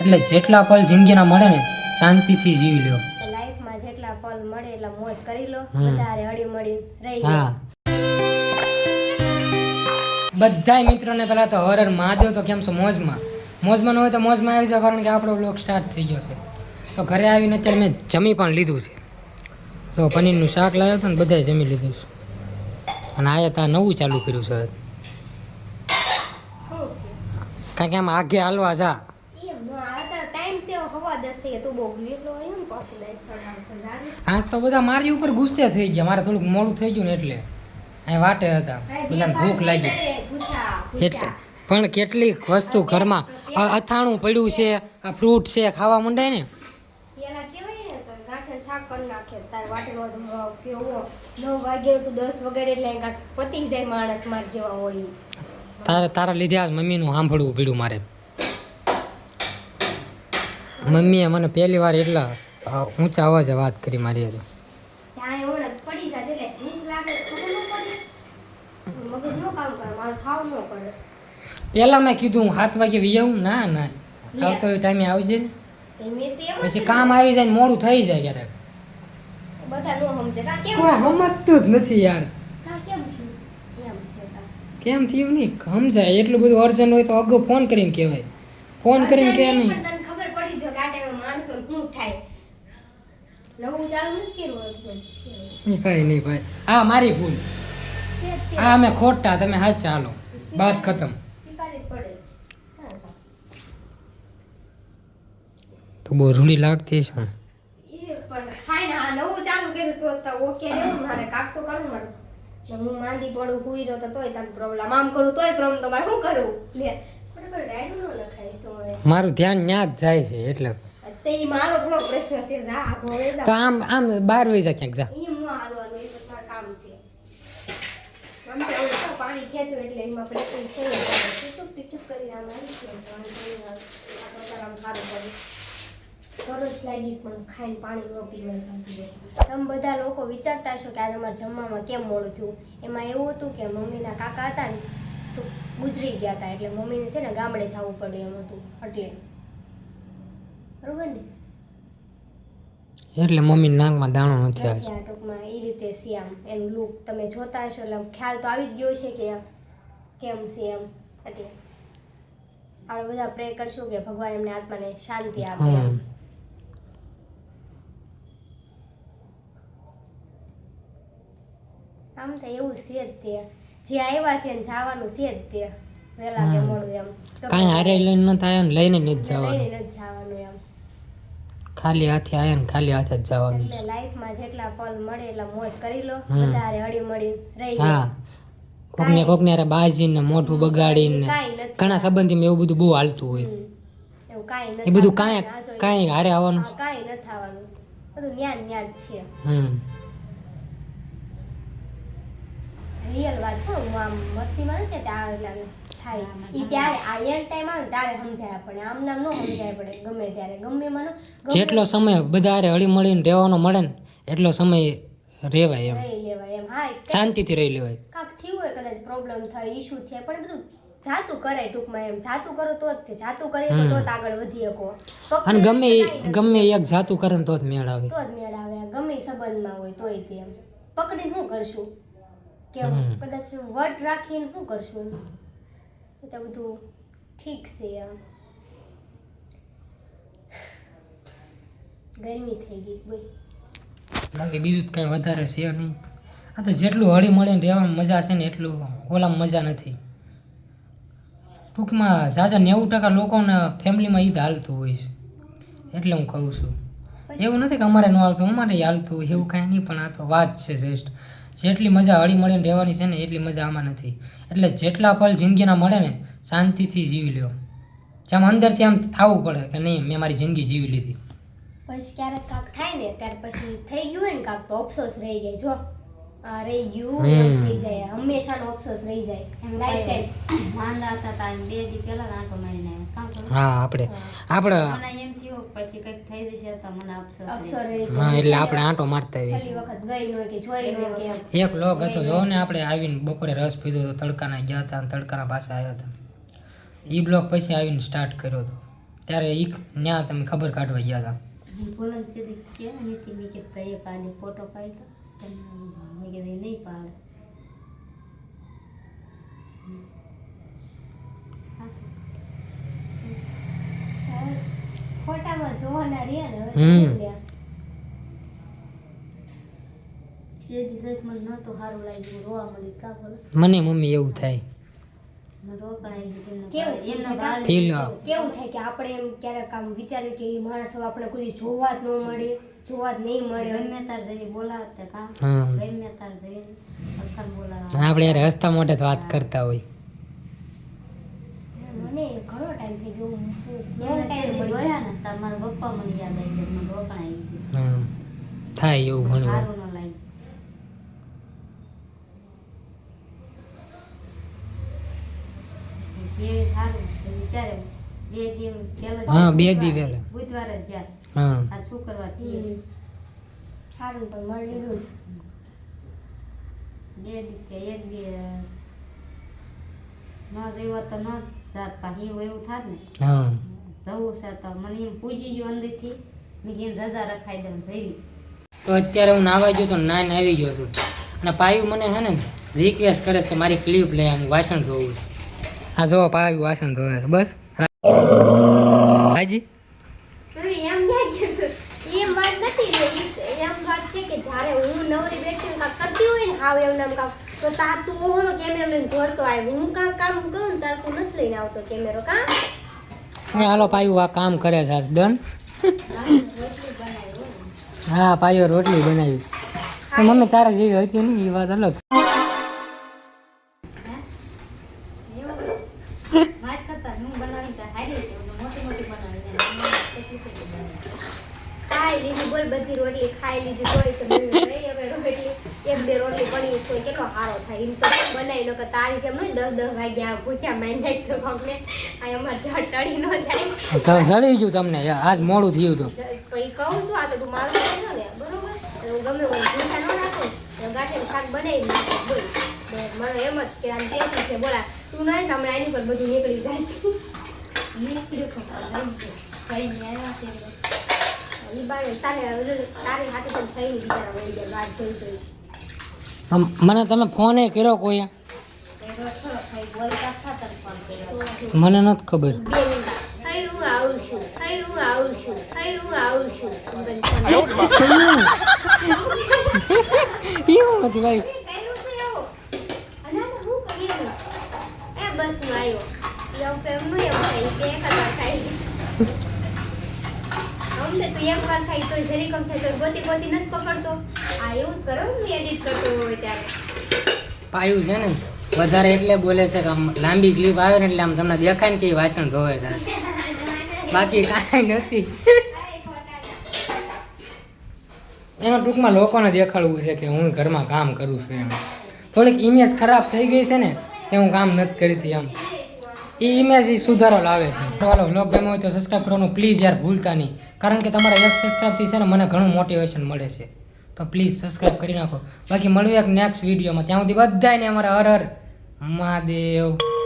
એટલે જેટલા પલ જિંદગીના મળે ને શાંતિથી જીવી લ્યો. લાઈફમાં જેટલા પલ મળે એટલા મોજ કરી લો, વધારે હળી મળી રહી લો. હા, બધાય મિત્રોને પહેલા તો હર હર મહાદેવ. તો કેમ છો? મોજમાં ન હોય તો મોજમાં આવી જાવ, કારણ કે આપણો બ્લોગ સ્ટાર્ટ થઈ ગયો છે. તો ઘરે આવીને અત્યારે મેં જમી પણ લીધું છે. તો પનીરનું શાક લાવ્યો હતો ને બધાએ જમી લીધું છે. અને આયા ત્યાં નવું ચાલુ કર્યું છે. કારણ કે આમ આગે હાલવા જા. આજ તો બધા મારી ઉપર ગુસ્સે થઈ ગયા. મારે થોડુંક મોડું થઈ ગયું ને એટલે અહીં વાટે હતા, બધાને ભૂખ લાગી એટલે. પણ કેટલીક વસ્તુ ઘરમાં અથાણું પડ્યું છે, આ ફ્રૂટ છે, ખાવા માંડાય ને. તારા લીધે આજ મમ્મીનું સાંભળવું પડ્યું મારે. મમ્મીએ મને પહેલી વાર એટલા ઊંચા અવાજે વાત કરી મારી હારે. પેલા મેં કીધું હું 7 વાગે વી આવું. ના આવતો એ ટાઈમે આવજે ને. પછી કામ આવી જાય ને મોડું થઈ જાય ક્યારેક. સમજતું જ નથી યાર. કેમ થયું નહીં સમજાય. એટલું બધું અર્જન્ટ હોય તો અગાઉ ફોન કરીને કહેવાય. ફોન કરીને કહે નહીં. કઈ નહીં ભાઈ, હા મારી ભૂલ. હા અમે ખોટા, તમે હાથ ચાલો, બાત ખતમ. તો બહુ રૂડી લાગતી છે. હું માંદી પડું હુઈ રહ્યો તો તોય તને પ્રોબ્લેમ, આમ કરું તોય પ્રોબ્લેમ. તો મારે શું કરું? લે ડાયરું ન લખાઈશ તો મારું ધ્યાન ન્યા જ જાય છે એટલે. તે મારો થોડો પ્રશ્ન છે. જા ભોવે જા. તો આમ 12 વાગ્યા ક્યાંક જા. ઈ હું હાલવાનું, એ તો મારું કામ છે. આમ તો પાણી ખેંચો એટલે એમાં પ્રેક્ટિસ થઈ જાય. ચૂપ કરીને આમ આવી છે. પાણી પીને આ પ્રકાર આમ સારું પડે. તરસ લાગીશ પણ ખાઈને પાણી ન પીવાય શાંતિ. તમે બધા લોકો વિચારતા હશો કે આજે અમારે જમવામાં કેમ મોડું થયું. એમાં એવું હતું કે મમ્મીના કાકા હતા ને તો ગુજરી ગયા હતા, એટલે મમ્મીને છે ને ગામડે જવું પડે એમ હતું. બરોબર ને? એટલે મમ્મી નાકમાં દાણો નથી આવ્યો. ટૂંકમાં એ રીતે છે. આમ એનું લુક તમે જોતા હશો એટલે ખ્યાલ તો આવી જ ગયો છે કે કેમ છે એમ. એટલે આપણે બધા પ્રે કરશું કે ભગવાન એમને આત્માને શાંતિ આપે. આમ તો એવું છે જ તે, જે આવ્યા છે ને જવાનું છે જ તે, વેલા કે મોડું એમ. કાંઈ હારે લઈને ન થાય ને લઈને નથી જવાનું. લઈને નથી જવાનું એમ. ખાલી હાથે આયા ને ખાલી હાથે જ જવાનું. એટલે લાઈફમાં જેટલા પલ મળે એટલા મોજ કરી લો, વધારે હળી મળી રહી લો. હા, કોકને હારે બાજીને મોઢું બગાડીને ઘણા સંબંધીમાં એવું બધું બહુ હાલતું હોય. એવું કાંઈ નથી. એ બધું કાંઈ હારે આવવાનું કાંઈ નથી આવવાનું. બધું ન્યાન જ છે. રિયલ વાત છો. હું આમ મસ્તીમાં નથી થાય ઈ ત્યારે આ એન્ડ ટાઈમ આવે ત્યારે સમજાય આપણને. આમ નામ ન સમજાય પડે ગમે ત્યારે ગમે મને. જેટલો સમય બધા હારે હળી મળીને રહેવાનો મળે ને એટલો સમય રહેવાય એમ. રહી લેવાય એમ. હા, શાંતિથી રહી લેવાય. કાંક થયું હોય કદાચ પ્રોબ્લેમ થાય, ઇશ્યુ થાય, પણ બધું જાતું કરાય ટૂંકમાં એમ. જાતું કરો તો જ જાતું કરીએ તો જ આગળ વધી શકો. અને ગમે એક જાતું કરે ને તો જ મેળ આવે. તો જ મેળ આવે. ગમે સંબંધમાં હોય તોય તે એમ પકડીને શું કરશું કે કદાચ વટ રાખીને શું કરશું એમ. એ તો બધું ઠીક છે એમ. ગરમી થઈ ગઈ બોલ. બાકી બીજું જ કાંઈ વધારે છે નહીં. આ તો જેટલું હળી મળીને રહેવાની મજા છે ને એટલું ઓલામાં મજા નથી. ટૂંકમાં ઝાઝા 90% લોકોના ફેમિલીમાં ઈ જ હાલતું હોય છે. એટલે હું કહું છું, એવું નથી કે અમારે ન હાલતું, અમારે હાલતું હોય એવું કાંઈ નહીં. પણ આ તો વાત છે જસ્ટ. જેટલી મજા હળી મળીને રહેવાની છે ને એટલી મજા આમાં નથી. એટલે જેટલા પલ જિંદગીના મળે ને શાંતિથી જીવી લ્યો. જેમ અંદરથી આમ થવું પડે કે નહીં મેં મારી જિંદગી જીવી લીધી. પછી ક્યારેક કાંક થાય ને ત્યારે પછી થઈ ગયું હોય ને કાંક તો અફસોસ રહી જાય. જો આ રહી ગયું એમ થઈ જાય. હંમેશાનો અફસોસ રહી જાય. લાઈફ ટાઈમ માંદા હતા 2 દી પહેલા આંટો મારીને આવ્યા. હા આપણે એમ થયું પછી કંઈક થઈ જશે તો મને અફસોસ રહી જાય. હા, એટલે આપણે આંટો મારતા આવીએ. છેલ્લી વખત ગઈ નો કે જોઈ નો કે એક લોક હતો જો ને, આપણે આવીને બપોરે રસ પીધો તો તડકાના ગયા હતા અને તડકાના પાસે આવ્યા હતા. ઈ બ્લોક પછી આવીને સ્ટાર્ટ કર્યો હતો. ત્યારે ઈ ત્યાં તમે ખબર કાઢવા ગયા હતા. પૂનમ સુધી ક્યાં નથી મેં કીધું એક આજે ફોટો પાડ્યો મેં કીધું નહીં પાડે ફોટામાં જોવાના રહ્યા ને હમ. હવે જે દિવસ મને નહોતું સારું લાગ્યું રોવા મળી કા બોલો મને મમ્મી એવું થાય. મને રોકણાઈ કેવું ગયું એમના છે બાળ ફીલ કેવું થાય કે આપણે એમ ક્યારેક આમ વિચારીએ કે એ માણસ હવે આપણે કોઈ દી જોવા જ ન મળે જોવા જ નહીં મળે ગમે તાર જેવી બોલાવતા કા હા ગમે તાર જેવી અખર બોલાવ આપણે યાર હસતા મોઢે જ વાત કરતા હોય. મને ઘણો ટાઈમ થઈ ગયો long એમના time જે મળી જોયા ને તાર મારા પપ્પા મને યાદ આવી ગયું મને રોકણાઈ ગયું હા થાય એવું ઘણી વાર. સારું ન લાગ્યું જે સારું છે વિચારે બે દિવસ પહેલા હા, બે દી પહેલા. બુધવાર જ જાય હા આ શુક્રવાર થી હમ. સારું પણ મળી લીધું બે દી કે એક દી ન જઈવો તો ન જાત પાછી એવું થાત ને હા જવું છે તો મને એમ પૂજી ગયું અંદરથી મેં કીધું રજા રખાઈ દઉં જઈ તો અત્યારે હું નાવા ગયો તો નાઈને આવી ગયો છું અને પાયુ મને છે ને રિક્વેસ્ટ કરે છે કે મારી ક્લિપ લે આમ વાસણ ધોવું છે. હા જો પાયુ વાસણ ધોવે છે બસ હાજી હવે એમ ક્યાં કીધું? એમ વાત નથી રે. એમ વાત છે કે જ્યારે હું નવરી બેઠી કાંક કરતી હોય ને હાવ એમને આમ કાંક તો તાર તું ઓહનો કેમેરો લઈને ઘોરતો આવે હું કાંક કામ કરું ને તાર તું નથી લઈને આવતો કેમેરો કા એ હાલો પાયુ આ કામ કરે છે ડન. હા પાયુ રોટલી બનાવી તો મમ્મી તારા જેવી હતી ને એ વાત અલગ છે. વાત કરતા હું બનાવી તો હારી છે મોટી મોટી બનાવી ખાઈ લીધી બોલ બધી રોટલી ખાઈ લીધી તોય તો મેં રહી હવે રોટલી એક બે રોટલી પડી તો કેટલો સારો થાય એમ તો બનાવી લો કે તારી જેમ નહીં 10 વાગ્યા ભૂખ્યા મારી નાખતો કોકને આ અમાર ઝાડ ટળી ન જાય સડી ગયું તમને આજ મોડું થયું તો પછી કહું છું આ તો તું મારું છે ને બરોબર હું ગમે હું ભૂખ્યા ન રાખું ગાંઠે શાક બનાવી નાખું બોલ મને એમ જ કે આમ કેવું છે બોલા તું નહીં હમણાં એની પર બધું નીકળી જાય નીકળ્યું કઈ આવ્યા છે ઈ બાને તારી હાથે તો થઈ ને બિચારા વળી ગયા વાત જોઈ જોઈ મને તમે ફોને કર્યો કોઈ બોલતા ખાતર પણ કર્યો મને નથી ખબર. હું આવું છું હું આવું છું હું આવું છું એવું હતું ભાઈ. બસ હું આવ્યો એવું એમ નહીં એમ થાય કે એક જ વાર થાય અમને તો એક વાર થાય તો જરી કમ થાય તો ગોતી ગોતી નથી પકડતો આ એવું જ કરો હું એડિટ કરતો હોય ત્યારે પાયું છે ને વધારે એટલે બોલે છે કે આમ લાંબી ક્લિપ આવે ને એટલે આમ તમને દેખાય ને કે ઈ વાસણ ધોવે છે બાકી કાંઈ નથી. એમાં ટૂંકમાં લોકોને દેખાડવું છે કે હું ઘરમાં કામ કરું છું એમ. થોડીક ઇમેજ ખરાબ થઈ ગઈ છે ને કે હું કામ નથી કરતી એમ એ ઇમેજ એ સુધારો લાવે છે. ચાલો બ્લોગ ગમ્યો હોય તો સબસ્ક્રાઈબ કરવાનું પ્લીઝ યાર ભૂલતા નહીં કારણ કે તમારા એક સબસ્ક્રાઈબથી છે ને મને ઘણું મોટિવેશન મળે છે તો પ્લીઝ સબસ્ક્રાઈબ કરી નાખો. બાકી મળ્યું એક નેક્સ્ટ વિડીયોમાં ત્યાં સુધી બધાને અમારા હર હર મહાદેવ.